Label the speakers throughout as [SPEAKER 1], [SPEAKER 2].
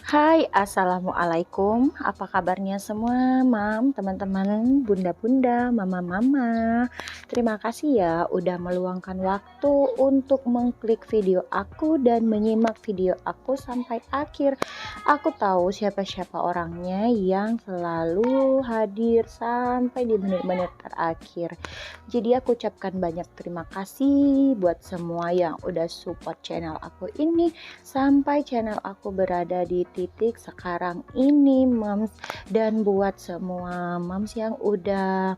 [SPEAKER 1] Hai, assalamualaikum. Apa kabarnya semua, mam, teman-teman, bunda-bunda, mama-mama? Terima kasih ya udah meluangkan waktu untuk mengklik video aku dan menyimak video aku sampai akhir. Aku tahu siapa-siapa orangnya yang selalu hadir sampai di menit-menit terakhir. Jadi aku ucapkan banyak terima kasih buat semua yang udah support channel aku ini sampai channel aku berada di titik sekarang ini, Moms. Dan buat semua Moms yang udah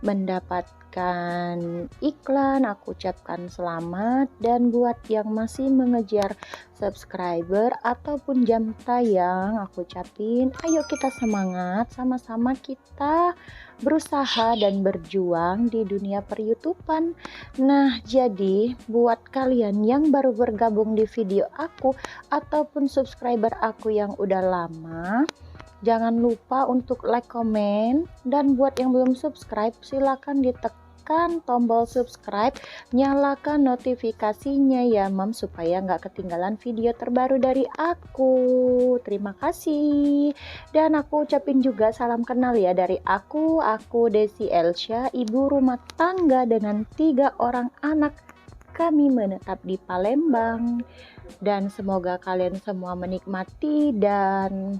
[SPEAKER 1] mendapatkan iklan, aku ucapkan selamat. Dan buat yang masih mengejar subscriber ataupun jam tayang, aku ucapin ayo kita semangat, sama-sama kita berusaha dan berjuang di dunia per-YouTubean. Nah, jadi buat kalian yang baru bergabung di video aku ataupun subscriber aku yang udah lama, jangan lupa untuk like, komen, dan buat yang belum subscribe silakan ditekan tombol subscribe, nyalakan notifikasinya ya mam, supaya nggak ketinggalan video terbaru dari aku. Terima kasih. Dan aku ucapin juga salam kenal ya dari aku Desi Elsya, ibu rumah tangga dengan 3 orang anak. Kami menetap di Palembang, dan semoga kalian semua menikmati dan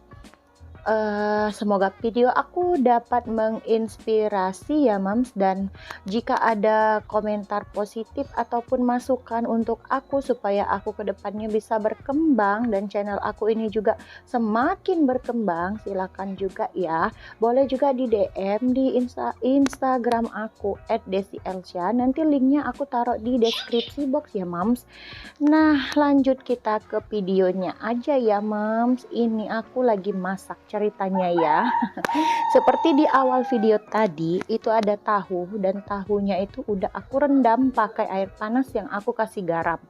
[SPEAKER 1] semoga video aku dapat menginspirasi ya Mams. Dan jika ada komentar positif ataupun masukan untuk aku supaya aku kedepannya bisa berkembang dan channel aku ini juga semakin berkembang, silakan juga ya. Boleh juga di DM di Instagram aku @desielsya. Nanti linknya aku taruh di deskripsi box ya Mams. Nah, lanjut kita ke videonya aja ya Mams. Ini aku lagi masak ceritanya ya. Seperti di awal video tadi, itu ada tahu dan tahunya itu udah aku rendam pakai air panas yang aku kasih garam.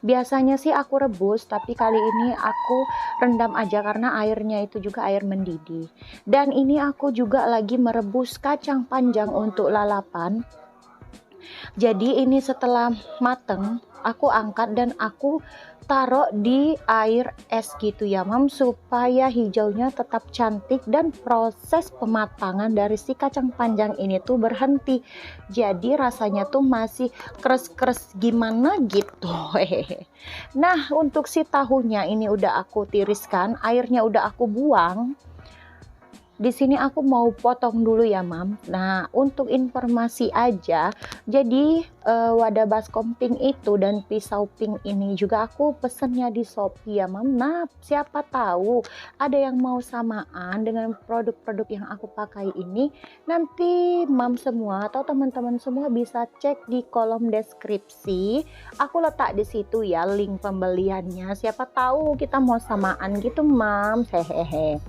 [SPEAKER 1] Biasanya sih aku rebus, tapi kali ini aku rendam aja karena airnya itu juga air mendidih. Dan ini aku juga lagi merebus kacang panjang untuk lalapan. Jadi ini setelah mateng, aku angkat dan aku taruh di air es gitu ya mam, supaya hijaunya tetap cantik dan proses pematangan dari si kacang panjang ini tuh berhenti. Jadi rasanya tuh masih kres-kres gimana gitu. Nah, untuk si tahunya ini udah aku tiriskan, airnya udah aku buang. Di sini aku mau potong dulu ya mam. Nah, untuk informasi aja, jadi wadah baskom pink itu dan pisau pink ini juga aku pesennya di Shopee ya mam. Nah, siapa tahu ada yang mau samaan dengan produk-produk yang aku pakai ini. Nanti mam semua atau teman-teman semua bisa cek di kolom deskripsi. Aku letak di situ ya link pembeliannya. Siapa tahu kita mau samaan gitu mam. Hehehe.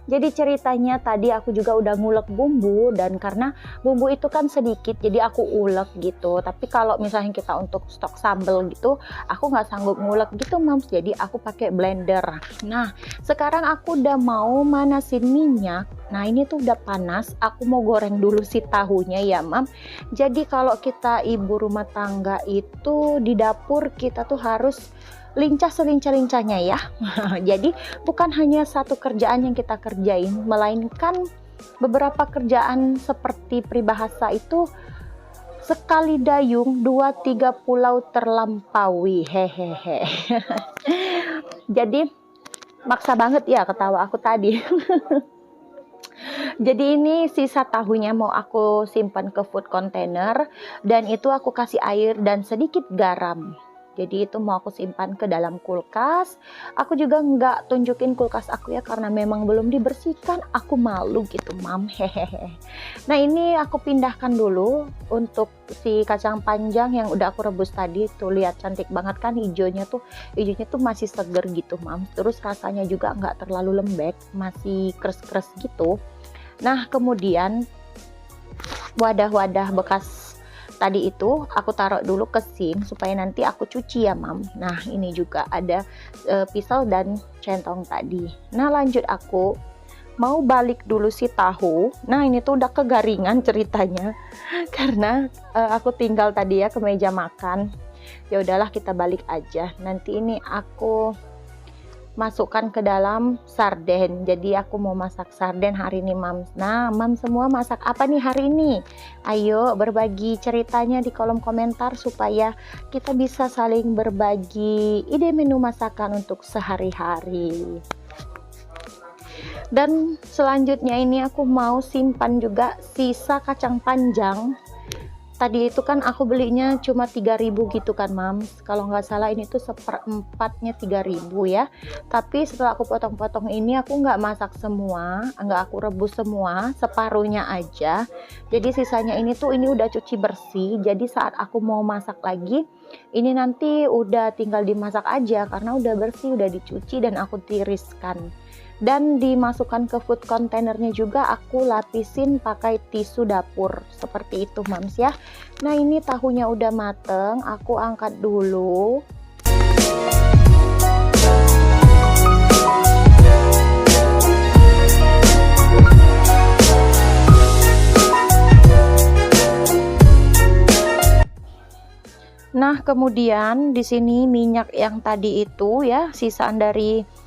[SPEAKER 1] Jadi ceritanya tadi aku juga udah ngulek bumbu, dan karena bumbu itu kan sedikit jadi aku ulek gitu. Tapi kalau misalnya kita untuk stok sambal gitu, aku nggak sanggup ngulek gitu mams, jadi aku pakai blender. Nah, sekarang aku udah mau manasin minyak. Nah, ini tuh udah panas, aku mau goreng dulu si tahunya ya mam. Jadi kalau kita ibu rumah tangga itu di dapur kita tuh harus lincah selincah-lincahnya ya. Jadi bukan hanya satu kerjaan yang kita kerjain, melainkan beberapa kerjaan seperti peribahasa itu sekali dayung 2-3 pulau terlampaui. Hehehe. Jadi maksa banget ya ketawa aku tadi. Jadi ini sisa tahunya mau aku simpan ke food container, dan itu aku kasih air dan sedikit garam. Jadi itu mau aku simpan ke dalam kulkas. Aku juga nggak tunjukin kulkas aku ya, karena memang belum dibersihkan. Aku malu gitu mam. Hehehe. Nah, ini aku pindahkan dulu untuk si kacang panjang yang udah aku rebus tadi. Tuh lihat cantik banget kan hijaunya tuh masih seger gitu mam. Terus rasanya juga nggak terlalu lembek, masih kres-kres gitu. Nah, kemudian wadah-wadah bekas tadi itu aku taruh dulu ke sink supaya nanti aku cuci ya mam. Nah, ini juga ada pisau dan centong tadi. Nah, lanjut aku mau balik dulu si tahu. Nah, ini tuh udah kegaringan ceritanya karena aku tinggal tadi ya ke meja makan. Ya udahlah kita balik aja. Nanti ini aku masukkan ke dalam sarden. Jadi aku mau masak sarden hari ini, Mams. Nah, Mams semua masak apa nih hari ini? Ayo berbagi ceritanya di kolom komentar supaya kita bisa saling berbagi ide menu masakan untuk sehari-hari. Dan selanjutnya ini aku mau simpan juga sisa kacang panjang. Tadi itu kan aku belinya cuma 3.000 gitu kan, Mams. Kalau nggak salah ini tuh seperempatnya 3.000 ya. Tapi setelah aku potong-potong ini aku nggak masak semua, nggak aku rebus semua, separuhnya aja. Jadi sisanya ini tuh ini udah cuci bersih. Jadi saat aku mau masak lagi, ini nanti udah tinggal dimasak aja karena udah bersih, udah dicuci dan aku tiriskan. Dan dimasukkan ke food containernya juga aku lapisin pakai tisu dapur seperti itu, Mams ya. Nah, ini tahunya udah mateng, aku angkat dulu. Nah, kemudian di sini minyak yang tadi itu ya, sisaan dari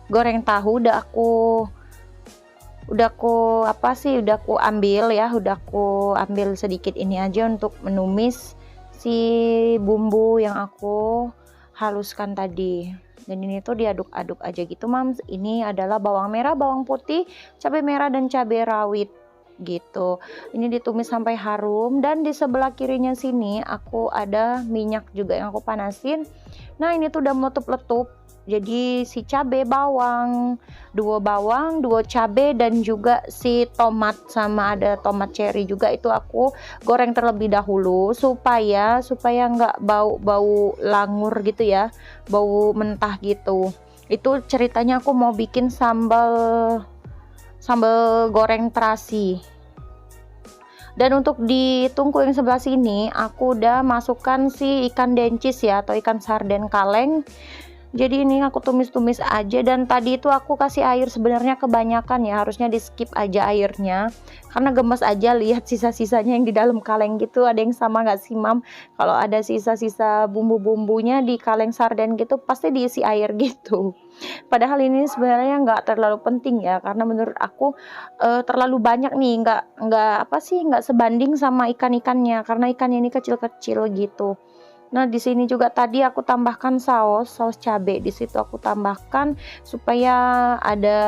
[SPEAKER 1] goreng tahu udah aku ambil sedikit ini aja untuk menumis si bumbu yang aku haluskan tadi. Dan ini tuh diaduk-aduk aja gitu, Mams. Ini adalah bawang merah, bawang putih, cabai merah dan cabai rawit gitu. Ini ditumis sampai harum. Dan di sebelah kirinya sini aku ada minyak juga yang aku panasin. Nah, ini tuh udah meletup-letup. Jadi si cabai bawang, dua cabai dan juga si tomat sama ada tomat cherry juga itu aku goreng terlebih dahulu supaya nggak bau langur gitu ya, bau mentah gitu. Itu ceritanya aku mau bikin sambal goreng terasi. Dan untuk di tungku yang sebelah sini aku udah masukkan si ikan dencis ya, atau ikan sarden kaleng. Jadi ini aku tumis-tumis aja, dan tadi itu aku kasih air sebenarnya kebanyakan ya, harusnya di skip aja airnya karena gemes aja lihat sisa-sisanya yang di dalam kaleng gitu. Ada yang sama nggak sih, Mam? Kalau ada sisa-sisa bumbu-bumbunya di kaleng sarden gitu pasti diisi air gitu. Padahal ini sebenarnya nggak terlalu penting ya, karena menurut aku terlalu banyak nih, nggak sebanding sama ikan-ikannya karena ikannya ini kecil-kecil gitu. Nah, di sini juga tadi aku tambahkan saus cabai. Di situ aku tambahkan supaya ada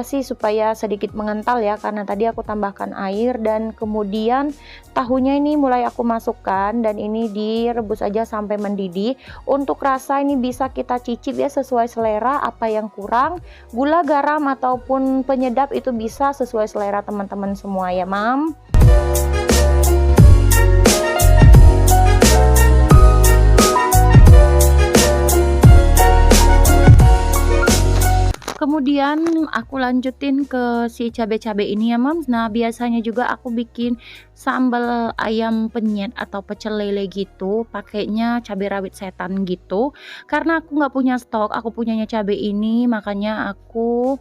[SPEAKER 1] supaya sedikit mengental ya, karena tadi aku tambahkan air. Dan kemudian tahunya ini mulai aku masukkan dan ini direbus aja sampai mendidih. Untuk rasa ini bisa kita cicip ya, sesuai selera, apa yang kurang, gula, garam ataupun penyedap itu bisa sesuai selera teman-teman semua ya, Mam. Kemudian aku lanjutin ke si cabai-cabai ini ya, Mams. Nah, biasanya juga aku bikin sambal ayam penyet atau pecel lele gitu, pakainya cabai rawit setan gitu. Karena aku nggak punya stok, aku punyanya cabai ini, makanya aku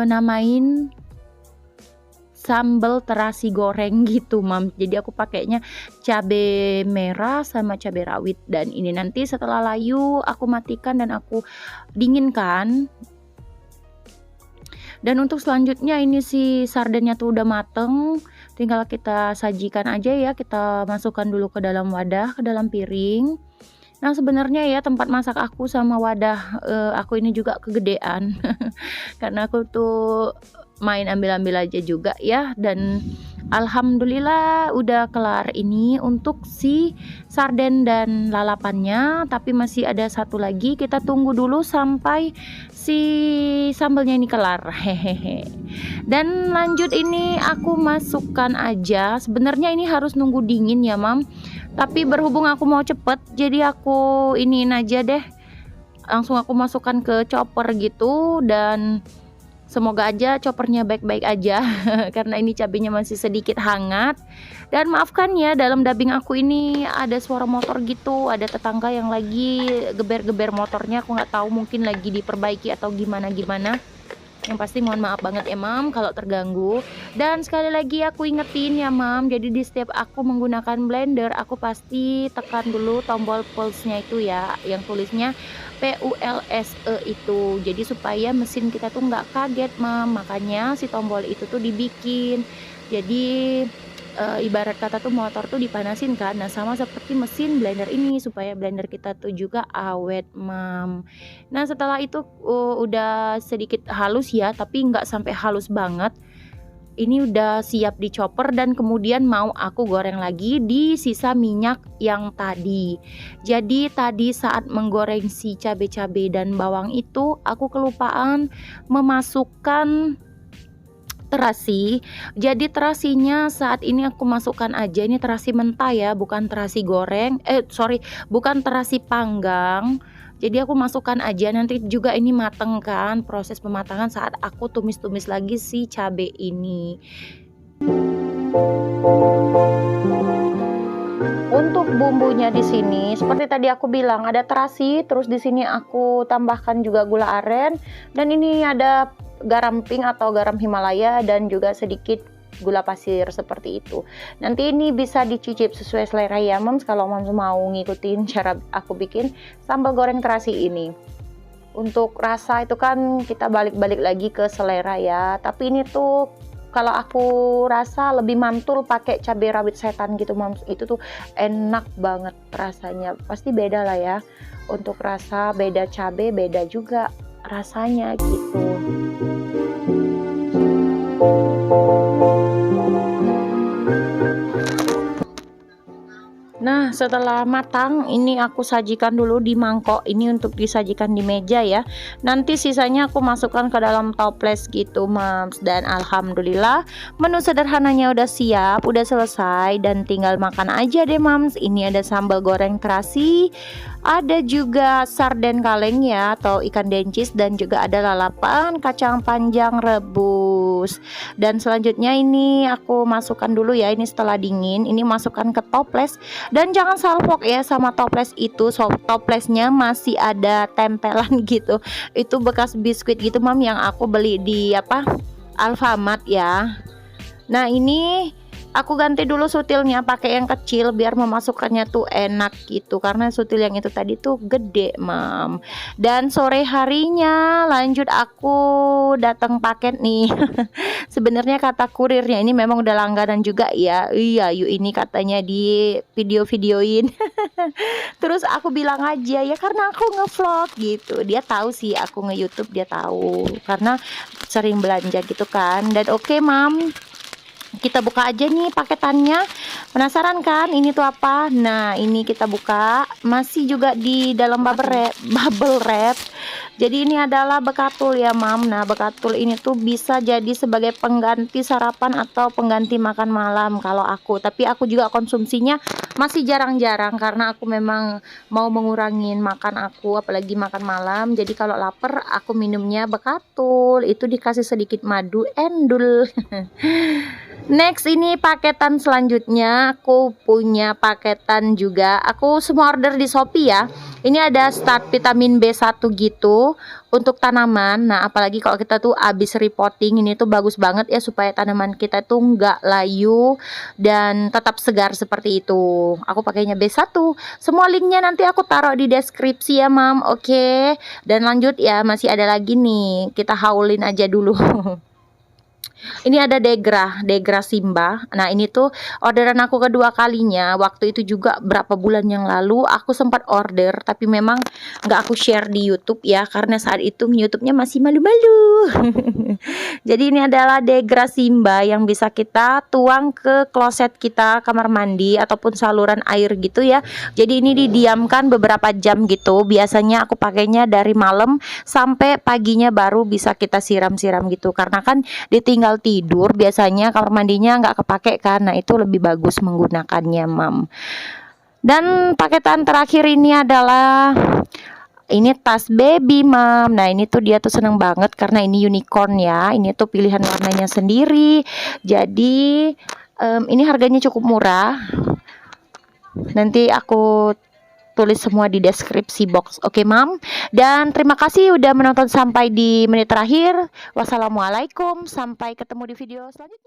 [SPEAKER 1] namain sambal terasi goreng gitu, Mams. Jadi aku pakainya cabai merah sama cabai rawit, dan ini nanti setelah layu aku matikan dan aku dinginkan. Dan untuk selanjutnya ini si sardennya tuh udah mateng, tinggal kita sajikan aja ya, kita masukkan dulu ke dalam wadah, ke dalam piring. Nah, sebenarnya ya tempat masak aku sama wadah aku ini juga kegedean karena aku tuh main ambil-ambil aja juga ya. Dan alhamdulillah udah kelar ini untuk si sarden dan lalapannya, tapi masih ada satu lagi, kita tunggu dulu sampai si sambelnya ini kelar. Hehehe. Dan lanjut ini aku masukkan aja, sebenarnya ini harus nunggu dingin ya, Mam, tapi berhubung aku mau cepet jadi aku iniin aja deh, langsung aku masukkan ke chopper gitu. Dan semoga aja choppernya baik-baik aja karena ini cabenya masih sedikit hangat. Dan maafkan ya, dalam dubbing aku ini ada suara motor gitu, ada tetangga yang lagi geber-geber motornya, aku nggak tahu mungkin lagi diperbaiki atau gimana. Yang pasti mohon maaf banget ya mam kalau terganggu. Dan sekali lagi aku ingetin ya mam, jadi di setiap aku menggunakan blender aku pasti tekan dulu tombol pulse-nya itu ya, yang tulisnya PULSE itu. Jadi supaya mesin kita tuh nggak kaget mam, makanya si tombol itu tuh dibikin. Jadi ibarat kata tuh motor tuh dipanasin kan. Nah sama seperti mesin blender ini supaya blender kita tuh juga awet mam. Nah setelah itu udah sedikit halus ya, tapi nggak sampai halus banget. Ini udah siap dicoper dan kemudian mau aku goreng lagi di sisa minyak yang tadi. Jadi tadi saat menggoreng si cabai-cabai dan bawang itu aku kelupaan memasukkan terasi. Jadi terasinya saat ini aku masukkan aja, ini terasi mentah ya, bukan terasi goreng, bukan terasi panggang. Jadi aku masukkan aja, nanti juga ini mateng kan, proses pematangan saat aku tumis-tumis lagi si cabai ini. Untuk bumbunya di sini seperti tadi aku bilang ada terasi, terus di sini aku tambahkan juga gula aren, dan ini ada garam pink atau garam Himalaya dan juga sedikit gula pasir seperti itu. Nanti ini bisa dicicip sesuai selera ya moms, kalau moms mau ngikutin cara aku bikin sambal goreng terasi ini. Untuk rasa itu kan kita balik-balik lagi ke selera ya, tapi ini tuh kalau aku rasa lebih mantul pakai cabai rawit setan gitu moms, itu tuh enak banget rasanya. Pasti beda lah ya, untuk rasa beda cabai beda juga rasanya gitu. Nah setelah matang ini aku sajikan dulu di mangkok, ini untuk disajikan di meja ya. Nanti sisanya aku masukkan ke dalam toples gitu mams. Dan alhamdulillah menu sederhananya udah siap, udah selesai, dan tinggal makan aja deh mams. Ini ada sambal goreng terasi, ada juga sarden kaleng ya atau ikan dencis, dan juga ada lalapan kacang panjang rebus. Dan selanjutnya ini aku masukkan dulu ya, ini setelah dingin ini masukkan ke toples. Dan jangan salfok ya sama toples itu, toplesnya masih ada tempelan gitu. Itu bekas biskuit gitu mam yang aku beli di Alfamart ya. Nah ini aku ganti dulu sutilnya pakai yang kecil biar memasukkannya tuh enak gitu, karena sutil yang itu tadi tuh gede mam. Dan sore harinya lanjut aku datang paket nih. Sebenarnya kata kurirnya ini memang udah langganan juga ya. Iya yuk ini katanya di video-videoin. Terus aku bilang aja ya karena aku ngevlog gitu. Dia tahu sih aku nge-YouTube, dia tahu karena sering belanja gitu kan. Dan oke mam, kita buka aja nih paketannya. Penasaran kan ini tuh apa? Nah ini kita buka, masih juga di dalam bubble wrap. Jadi ini adalah bekatul ya mam. Nah bekatul ini tuh bisa jadi sebagai pengganti sarapan atau pengganti makan malam kalau aku. Tapi aku juga konsumsinya masih jarang-jarang karena aku memang mau mengurangin makan aku, apalagi makan malam. Jadi kalau lapar aku minumnya bekatul, itu dikasih sedikit madu endul. Next ini paketan selanjutnya, aku punya paketan juga. Aku semua order di Shopee ya. Ini ada start vitamin B1 gitu untuk tanaman. Nah apalagi kalau kita tuh habis repotting, ini tuh bagus banget ya supaya tanaman kita tuh nggak layu dan tetap segar seperti itu. Aku pakainya B1. Semua linknya nanti aku taruh di deskripsi ya mam. Oke. Dan lanjut ya, masih ada lagi nih, kita haulin aja dulu. Ini ada Degra Simba. Nah ini tuh orderan aku kedua kalinya. Waktu itu juga berapa bulan yang lalu aku sempat order, tapi memang nggak aku share di YouTube ya, karena saat itu YouTube-nya masih malu-malu. Jadi ini adalah Degra Simba yang bisa kita tuang ke kloset kita, kamar mandi ataupun saluran air gitu ya. Jadi ini didiamkan beberapa jam gitu. Biasanya aku pakainya dari malam sampai paginya baru bisa kita siram-siram gitu, karena kan ditinggal tidur biasanya kamar mandinya nggak kepake kan. Nah itu lebih bagus menggunakannya mam. Dan paketan terakhir ini adalah ini tas baby mam. Nah ini tuh dia tuh seneng banget karena ini unicorn ya. Ini tuh pilihan warnanya sendiri. Jadi ini harganya cukup murah. Nanti aku tulis semua di deskripsi box. Oke, Mam. Dan terima kasih udah menonton sampai di menit terakhir. Wassalamualaikum. Sampai ketemu di video selanjutnya.